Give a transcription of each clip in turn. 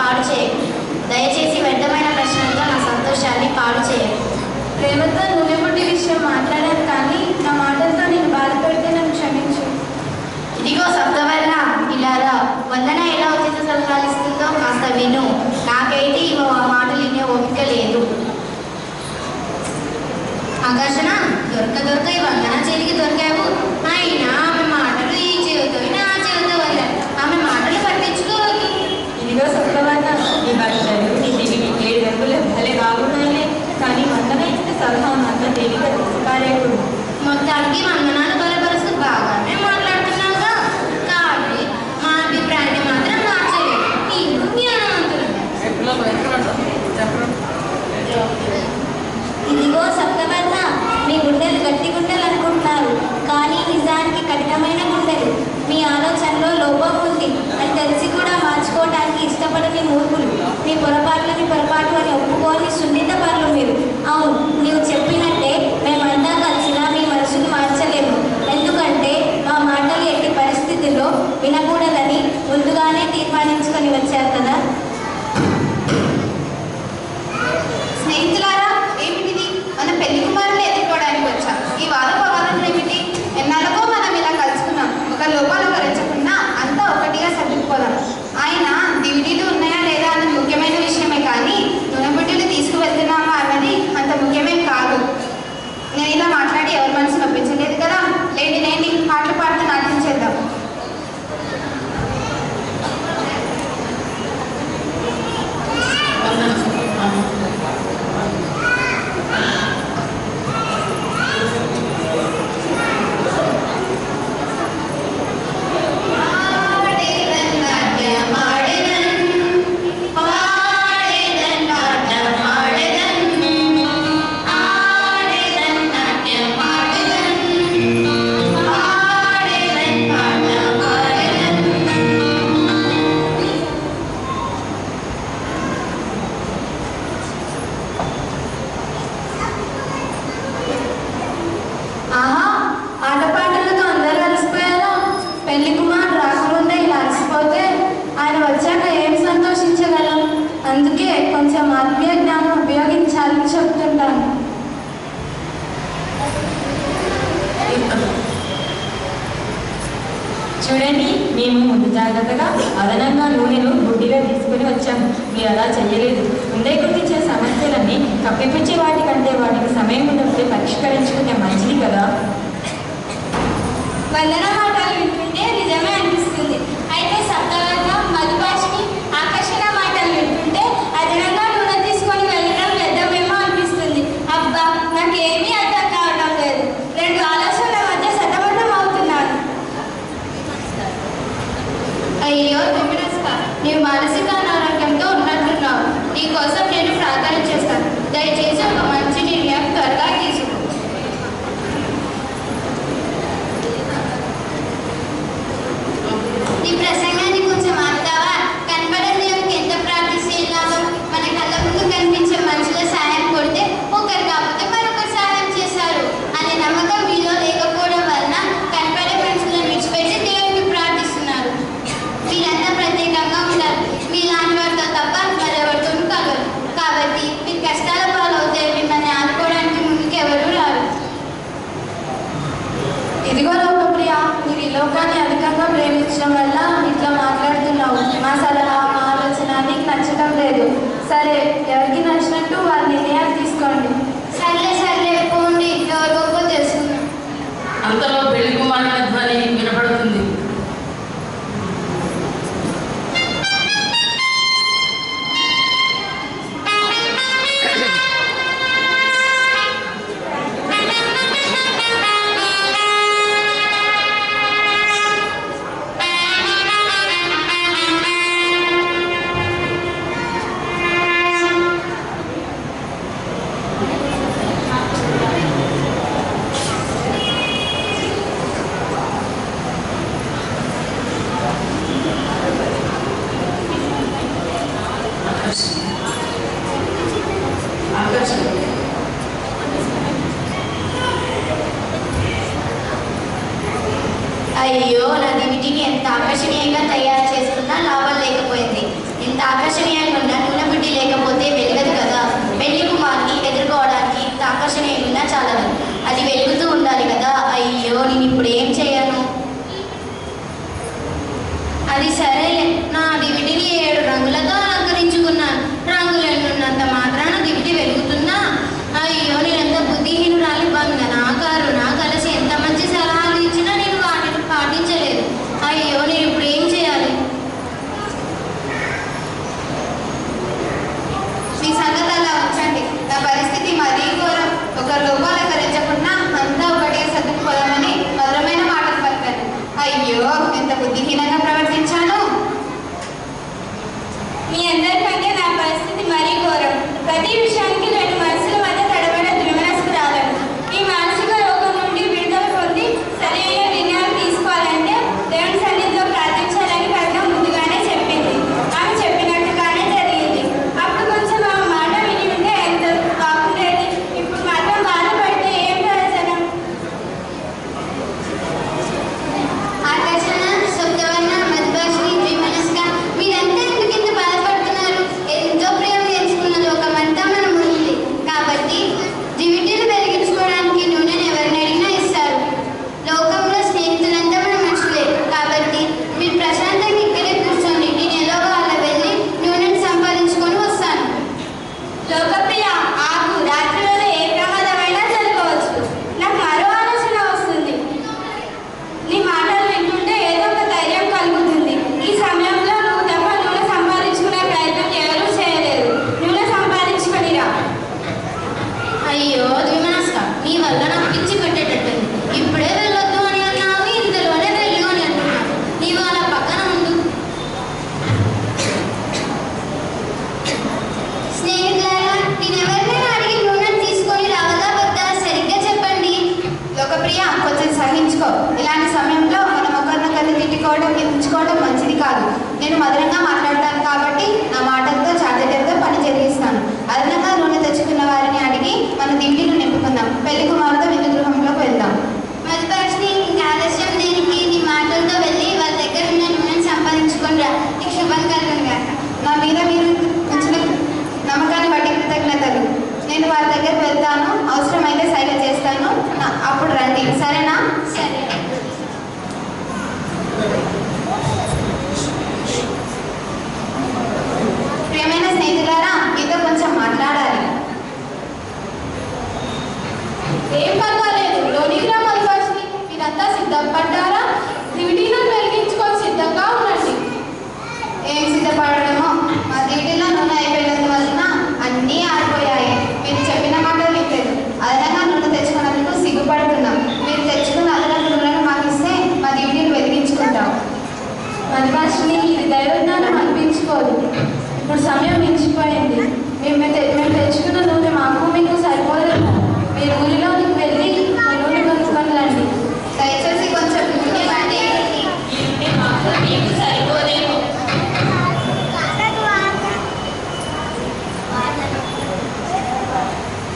పాడు చేయకు. దయచేసి వ్యర్థమైన ప్రశ్నలతో నా సంతోషాన్ని పాడు చేయకు. ప్రేమతో నూనె బుడ్డి విషయం మాట్లాడాను, కానీ నా మాటలతో నేను బాధ పెడితే నన్ను క్షమించు. ఇదిగో సప్తవర్ణ, ఇలా రా. వందన ఎలా ఉచిత సలహాలు ఇస్తుందో కాస్త విను. నాకైతే ఈ మాటలు వినే ఓపిక లేదు. ఆకర్షణ, దొరక ఈ వందన చేతికి దొరికావు. అయినా ఆమె మాటలు ఈ చెవితో ఆ చెవితో వదిలారు. ఆమె మాటలు పట్టించుకోవద్దు. ఇదిగో సప్తవర్ణ, నీ బట్టలు నీ తిరిగి 7 రంగులు భలే బాగున్నాయిలే, కానీ వందన ఇచ్చిన సలహా అంత తేలిక తీసుకోలేడు. మొత్తానికి వందనాలు బలపరుస్తూ బాగానే మాట్లాడుతున్నావుగా, కానీ మా అభిప్రాయాన్ని మాత్రం మార్చలేదు. నీకు జ్ఞానవంతులు. ఇదిగో సప్తవర్ణ, మీ గుండెలు గట్టి గుండెలు అనుకుంటున్నారు, కానీ నిజానికి కఠినమైన గుండెలు. మీ ఆలోచనలో లోపం ఉంది అని తెలిసి కూడా మార్చుకోవడానికి ఇష్టపడని మూర్ఖులు. మీ పొరపాట్లని పొరపాటు అని ఒప్పుకోని సున్నిత పనులు మీరు. అవును, నీవు చెప్పినట్టే మేమంతా కలిసినా మీ మనసును మార్చలేము. ఎందుకంటే మా మాటలు ఎట్టి పరిస్థితుల్లో వినకూడదని ముందుగానే తీర్మానించుకొని వచ్చారు కదా. స్నేహితులారా, ఏమిటిది? మన పెళ్లి కుమారులు ఎదుర్కోవడానికి వచ్చాం. ఈ వాదోపవాదం ఏమిటి? ఎన్నాళ్ళకో మనం ఇలా కలుసుకున్నాం. ఒక లోపాలు కరెంచకుండా అంతా ఒకటిగా సర్దుకుపోదాం. ఆయన డివిడీలు ఉన్నాయా లేదా అన్నది ముఖ్యమైన విషయమే, కానీ నూనెబుడ్డీలు తీసుకువెళ్తున్నామా అన్నది అంత ముఖ్యమేం కాదు. నేను ఇలా మాట్లాడి ఎవరి మనసు నొప్పించలేదు కదా. లేండి పాటలు పాడుతూ నాట్యం చేద్దాం. ఆహా, ఆటపాటలతో అందరూ అలసిపోయారా? పెళ్లి కుమార్ రాకముందే ఇలా అలసిపోతే ఆయన వచ్చాక ఏం సంతోషించగలం? అందుకే కొంచెం ఆత్మీయ జ్ఞానం ఉపయోగించాలని చెప్తుంటాను. చూడండి, మేము ముందు జాగ్రత్తగా అదనంగా నూనెను బుడ్డిలో తీసుకుని వచ్చాము. మీరు అలా చెయ్యలేదు. ఉండే గుర్తించే సమస్యలన్నీ కప్పిపుచ్చే వాటికంటే వాటికి సమయం ఉన్నప్పుడే పరిష్కరించుకుంటే మంచిది కదా. వందన మాటలు వింటుంటే నిజమే అనిపిస్తుంది. అయితే సప్తవర్ణ, మధుభాషిని, ఆకర్షణ మాటలు వింటుంటే అదనంగా నూనె తీసుకొని వెళ్ళడం వ్యర్థమేమో అనిపిస్తుంది. అబ్బా, నాకేమీ అర్థం కావడం లేదు. 2 ఆలోచనల మధ్య సతమతం అవుతున్నాను. అయ్యో విమనస్క, నీవు మానసిక అనారోగ్యంతో ఉన్నట్టున్నావు. నీ కోసం నేను ప్రార్థన చేస్తాను. దయచేసి ఒక మంచి నిర్ణయం త్వరగా తీసుకో. నీ ప్రసంగాన్ని కొంచెం ఆపుతావా? కనపడే దేవునికి ఎంత ప్రార్థిస్తే లాభం? మన కళ్ళ ముందు కనిపించే మనుషుల సాయం కొడితే ఒకరు కాకపోతే మరొకరు సాయం చేశారు అనే నమ్మకం మీలో లేకపోవడం వలన కనపడే మనుషులను విడిచిపెట్టి దేవునికి ప్రార్థిస్తున్నారు. మీరంతా ప్రత్యేకంగా ఉంటారు. మీలాంటి వారితో తప్ప మరెవరితో కలవరు. కాబట్టి మీరు కష్టాల పాలవుతే మిమ్మల్ని ఆదుకోవడానికి ముందుకు ఎవరూ రారు. ఇదిగో లోకప్రియ, మీరు ఈ లోకాన్ని అధికంగా ప్రేమించడం వల్ల ఇట్లా మాట్లాడుతున్నావు. మా సలహా, మా ఆలోచన నీకు నచ్చడం లేదు. సరే, ఎవరికి నచ్చినట్టు వారి నిర్ణయాలు తీసుకోండి. సర్లే పోండి, ఎవరికో తెలుసుకున్నాం. అంతలో పెళ్లి కుమారుని ధ్వని వినపడుతుంది. ఒకరి లోపాలు కరించకుండా అంతా ఒకటే సర్దుకుపోదామని మధురమైన మాటలు పలికాను. అయ్యో, ఎంత బుద్ధిహీనంగా ప్రవర్తించాను. మీ అందరికంటే నా పరిస్థితి మరీ ఘోరం. ప్రతి విషయానికి రెండు మనసుల మధ్య తడబడే దుర్మనస్కురాలను. ఈ మానసిక రోగం నుండి విడుదల పొంది సరైన నిర్ణయాలు తీసుకోవాలంటే దేవుని సన్నిధిలో ప్రార్థించాలని పద్మ ముందుగానే చెప్పింది. ఆమె చెప్పినట్టుగానే జరిగింది. అప్పుడు కొంచెం ఆమె మాట విని ఉంటే ఎంత బాగుండేది. ఇప్పుడు మాత్రం బాధపడితే ఏం ప్రయోజనం? ఆకర్షణ, శబ్దవర్ణ, మధుభాషిణి, ద్విమనస్క, మీరంతా ఎందుకు ఇంత బాధపడుతున్నారు? ఎంతో ప్రేమ నేర్చుకున్న లోకమంతా మన ముందుంది. కాబట్టి దివిటీలు వెలిగించుకోవడానికి నూనెను ఎవరిని అడిగినా ఇస్తారు. లోకంలో స్నేహితులంతా మన మనుషులే. కాబట్టి మీరు ప్రశాంతంగా ఇక్కడే కూర్చోండి. నేను ఎలాగో అలా వెళ్ళి నూనెను సంపాదించుకొని వస్తాను. లోకప్రియ, ఆకు. రాత్రివేళ ఏ ప్రమాదమైనా జరగవచ్చు. నాకు మరో ఆలోచన వస్తుంది. నీ మాటలు వింటుంటే ఏదో ఒక ధైర్యం కలుగుతుంది. ఈ సమయంలో నువ్వు తప్ప నూనె సంపాదించుకునే ప్రయత్నం ఎవరూ చేయలేరు. నూనె సంపాదించుకొనిరా. అయ్యో ద్విమనస్క, నీ వల్ల నాకు పిచ్చి పెట్టేటట్టుంది. ఇప్పుడే వెళ్ళొద్దు అని అన్నావు, ఇంతలోనే వెళ్ళు అని అంటున్నావు. నీవు అలా పక్కన ఉండు. స్నేహితులారా, నేనెవరినైనా అడిగి నూనెను తీసుకొని రావాలా వద్దా? సరిగ్గా చెప్పండి. లోకప్రియ, కొంచెం సహించుకో. ఇలాంటి సమయంలో మనం ఒకరినొకరిని తిట్టుకోవడం, నిందించుకోవడం మంచిది కాదు. నేను మధురంగా మాట్లాడతాను కాబట్టి నా మాటలతో చాతుర్యంతో పని జరిగిస్తాను. అదనంగా నూనె తెచ్చుకున్న వారిని అడిగి మన దివిటీలు నింపుకుందాం. పెళ్లి కుమారుతో విందు గృహంలోకి వెళ్దాం. మధుభాషిణి, ఇంకా ఆలస్యం దేనికి? నీ మాటలతో వెళ్ళి వాళ్ళ దగ్గర ఉన్న నూనెను సంపాదించుకొని రా. నీకు శుభం కలుగును గాక. నా మీద మీరు ఉంచిన నమ్మకాన్ని బట్టి కృతజ్ఞతలు. నేను వారి దగ్గరికి వెళ్తాను. అవసరమైతే సైగ చేస్తాను. అప్పుడు రండి, సరేనా? సరే. ప్రియమైన స్నేహితులారా, మీతో కొంచెం మాట్లాడాలి. ఏం పర్వాలేదు, లోనికి రా మధుభాషిణి. మీరంతా సిద్ధపడ్డారా? దివిటీలను వెలిగించుకొని సిద్ధంగా ఉండండి. ఏం సిద్ధపడడమో, మా దివిటీలో నూనె అయిపోయినందువలన అన్నీ ఆరిపోయాయి. మీరు చెప్పిన మాటలు వినలేదు. అదనంగా నూనె తెచ్చుకున్నందుకు సిగ్గుపడుతున్నాం. మీరు తెచ్చుకున్న అదనపు నూనెను మాకు ఇస్తే మా దివిటీలు వెలిగించుకుంటాం. మధుభాషిణి, ఇది దైవజ్ఞానం అనిపించుకోదు. ఇప్పుడు సమయం మించిపోయింది. మేము తెచ్చుకున్న నూనె మాకు మీకు సరిపోలేదు. మీరు ఊరిలోనికి వెళ్ళి మీ నూనె కొనుక్కొని రండి. దయచేసి కొంచెం నూనె ఇవ్వండి. మీకు సరిపోదేమో.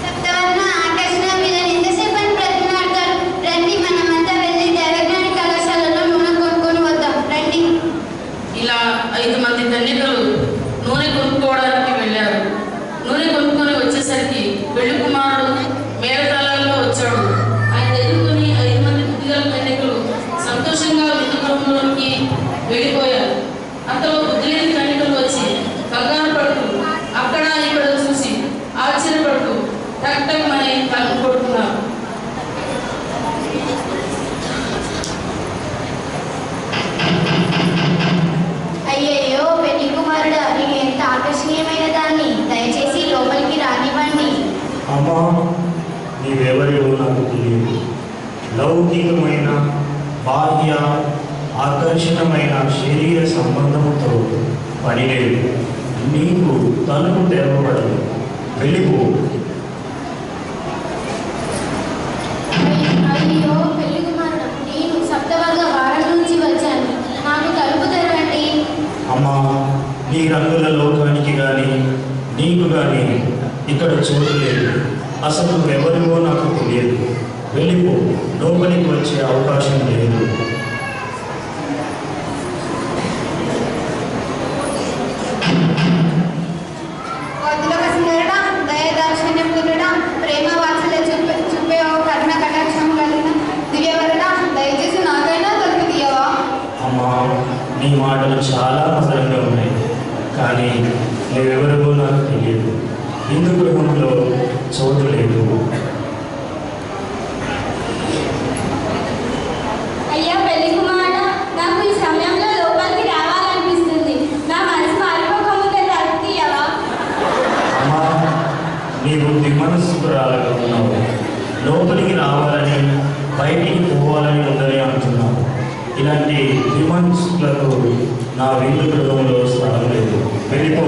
సప్తవర్ణ, ఆకర్షణ, వీళ్ళని ఎంతసేపు అని బ్రతిమాడతారు? రండి, మనమంతా వెళ్ళి దైవజ్ఞాని కళాశాలలో నూనె కొనుక్కొని వద్దాం. రండి. ఇలా 5 మంది కన్యకలు నూనె కొనుక్కోవడానికి వెళ్ళారు. నూనె కొనుక్కొని వచ్చేసరికి పెళ్లి కుమారుడు మేళతాళాల్లో వచ్చాడు. ఆయన ఎదుర్కొని 5 మంది బుద్ధిగల కన్యకలు సంతోషంగా విందు గృహంలోనికి వెళ్ళిపోయారు. అంతలో బుద్ధిలేని కన్యకలు వచ్చి కంగారు పడుతూ అక్కడ ఇక్కడ చూసి ఆశ్చర్యపడుతూ టక్ టక్ అని తలుపు కొడుతున్నారు. అయ్యయ్యో పెళ్లి కుమారుడా, నీకు ఎంత ఆకర్షణీయమైన దాన్ని, దయచేసి లోపలికి రానివ్వండి. అమ్మా, నీవెవరివో నాకు తెలియదు. లౌకికమైన బాహ్య ఆకర్షణమైన శరీర సంబంధంతో పని లేదు. నీకు తలుపు తెరవబడదు. వెళ్ళిపో. అయ్యో పెళ్లి కుమారుడు, నేను సప్తవర్గ వారం నుంచి వచ్చాను. నాకు తలుపు తెరవండి. అమ్మా, నీ రంగుల లోకానికి కానీ నీకు కానీ ఇక్కడ చోటు లేదు. అసలు నువ్వెవరివో నాకు తెలియదు. వెళ్ళిపో. లోపలికి వచ్చే అవకాశం లేదు. వద్దులక సుందరుడా, దయదాక్షిణ్యం గురుడా, ప్రేమ వాత్సల్య చూపే ఓ కరుణ కటాక్షం కలిగిన దివ్యవరుడా, దయచేసి నాకైనా తలుపు తీయవా? అమ్మా, నీ మాటలు చాలా మధురంగా ఉన్నాయి. కానీ నువ్వెవరివో నాకు తెలియదు. హిందూ గృహంలో చోటు లేదు. అయ్యా పెళ్లి కుమారుడా, నాకు ఈ సమయంలో లోపలికి రావాలనిపిస్తుంది. నా మనసు మారిపోకముందే తలుపు తీయవా? అమ్మా, నీవు దిమనస్సురాలుగా ఉన్నావు. లోపలికి రావాలని బయటికి పోవాలని ఉందని అంటున్నావు. ఇలాంటి విమర్శలకు నా విందు గృహంలో స్థలం లేదు. వెళ్ళిపో.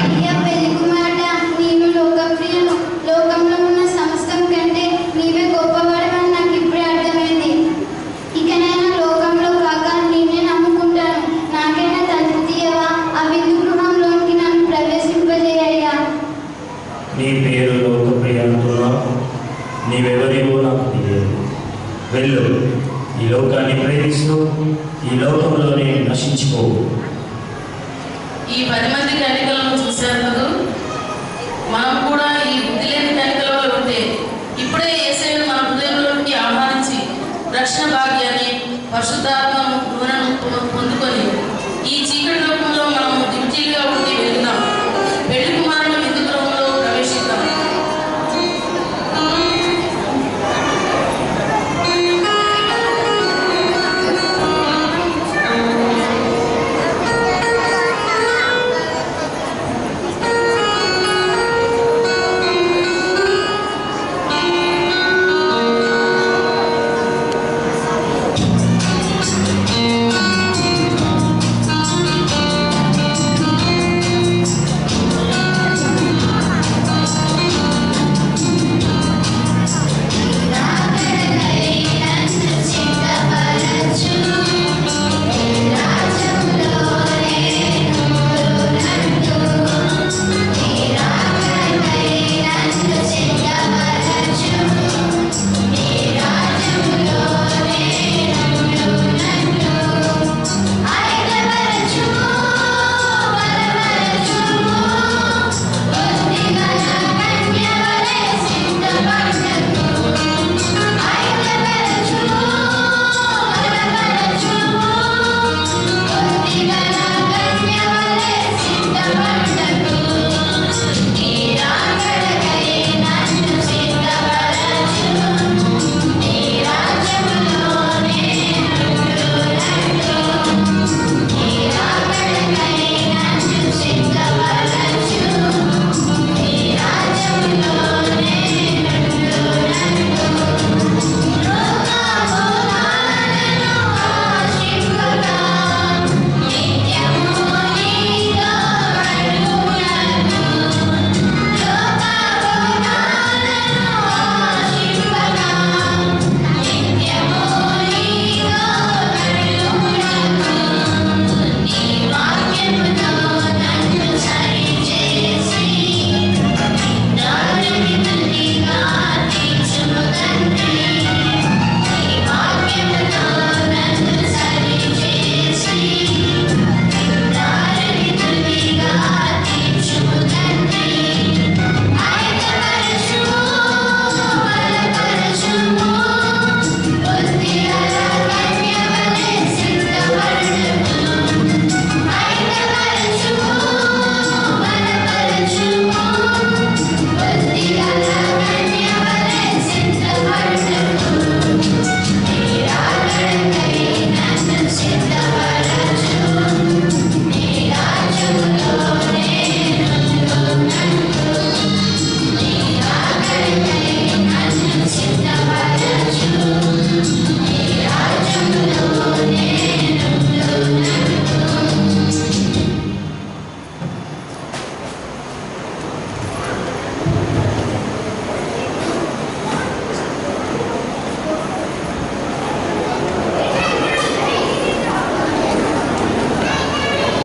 అయ్యా పెళ్లి కుమారుడ, నేను లోకప్రియును. లోకంలో ఉన్న సమస్తం కంటే నీవే గొప్పవాడమని నాకు ఇప్పుడే అర్థమైంది. ఇకనైనా లోకంలో కాక నిన్నే నమ్ముకుంటాను. నాకైనా తలుపు తీయవా? ఆ విందు గృహంలోనికి నన్ను ప్రవేశింపజేయ్యా. నీ పేరు లోకప్రియ అంటున్నావు. నీవెవరివో నాకు తెలియదు. వెళ్ళు. ఈ లోకాన్ని ప్రేమిస్తూ ఈ లోకంలోనే నశించిపో. ఈ 10 మంది కన్యకలను చూశారు కదా. మనం కూడా ఈ బుద్ధి లేని కన్యకలలో ఉంటే ఇప్పుడే యేసయ్యను మన హృదయంలోకి ఆహ్వానించి రక్షణ భాగ్యాన్ని, పరిశుద్ధాత్మను, నూనెను